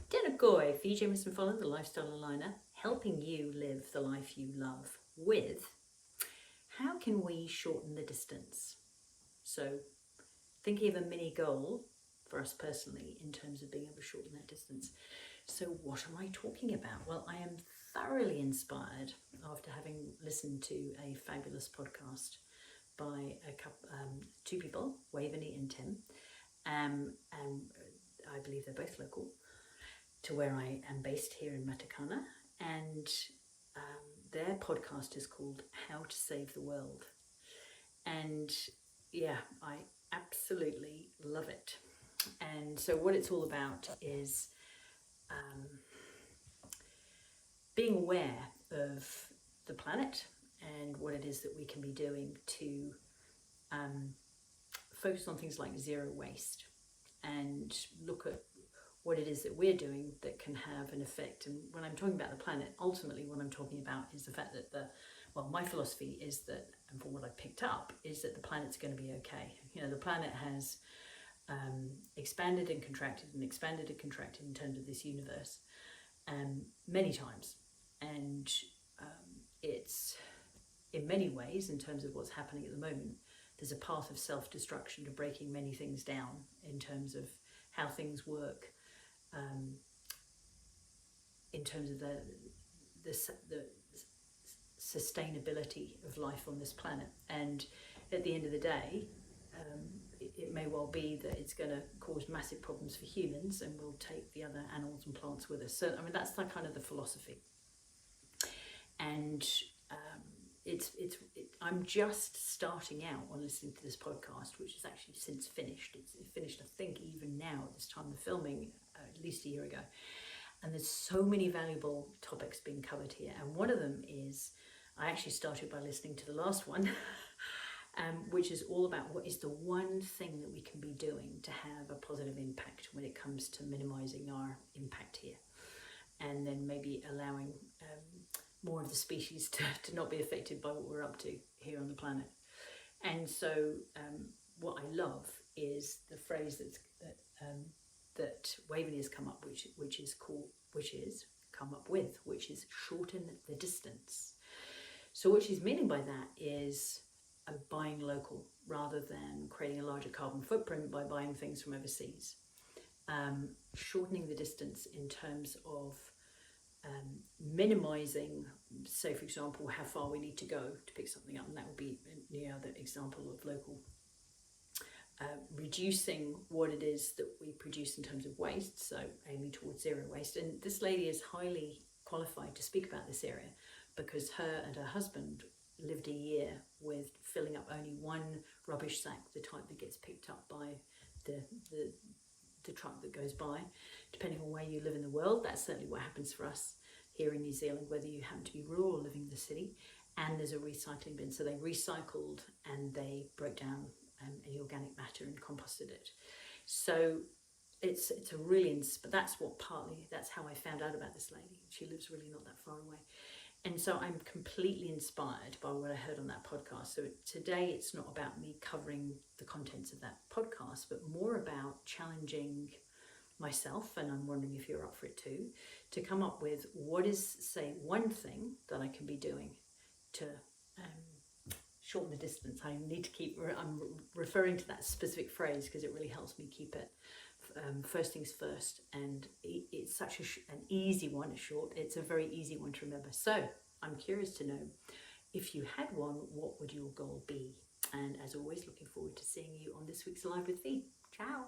Kia ora, fi Jamieson-Folland, the lifestyle aligner, helping you live the life you love with how can we shorten the distance? So thinking of a mini goal for us personally in terms of being able to shorten that distance. So what am I talking about? Well, I am thoroughly inspired after having listened to a fabulous podcast by two people, Waveney and Tim, and I believe they're both local to where I am based here in Matakana, and their podcast is called How to Save the World. And yeah, I absolutely love it. And so what it's all about is being aware of the planet and what it is that we can be doing to focus on things like zero waste and look at what it is that we're doing that can have an effect. And when I'm talking about the planet, ultimately what I'm talking about is the fact that my philosophy is that, and from what I picked up, is that the planet's going to be okay. You know, the planet has expanded and contracted and expanded and contracted in terms of this universe many times. And it's, in many ways, in terms of what's happening at the moment, there's a path of self-destruction to breaking many things down in terms of how things work, in terms of the sustainability of life on this planet. And at the end of the day, it may well be that it's going to cause massive problems for humans, and we'll take the other animals and plants with us. So I mean, that's the kind of the philosophy. And I'm just starting out on listening to this podcast, which is actually since finished. It's finished, I think, even now at this time of filming, at least a year ago. And there's so many valuable topics being covered here. And one of them is, I actually started by listening to the last one, which is all about what is the one thing that we can be doing to have a positive impact when it comes to minimizing our impact here. And then maybe allowing more of the species to not be affected by what we're up to here on the planet. And so what I love is the phrase that Waveney has come up, which is shorten the distance. So what she's meaning by that is buying local rather than creating a larger carbon footprint by buying things from overseas. Shortening the distance in terms of minimizing, say for example, how far we need to go to pick something up, and that would be the other example of local. Reducing what it is that we produce in terms of waste, so aiming towards zero waste. And this lady is highly qualified to speak about this area because her and her husband lived a year with filling up only one rubbish sack, the type that gets picked up by the truck that goes by. Depending on where you live in the world, that's certainly what happens for us here in New Zealand, whether you happen to be rural or living in the city. And there's a recycling bin, so they recycled and they broke down any organic matter and composted it. So it's a really, but that's how I found out about this lady. She lives really not that far away. And so I'm completely inspired by what I heard on that podcast. So today it's not about me covering the contents of that podcast, but more about challenging myself, and I'm wondering if you're up for it too, to come up with what is, say, one thing that I can be doing to shorten the distance. I need to I'm referring to that specific phrase because it really helps me keep it first things first, and it's such an easy one. It's a very easy one to remember. So I'm curious to know, if you had one, what would your goal be? And as always, looking forward to seeing you on this week's Live with Fee. Ciao.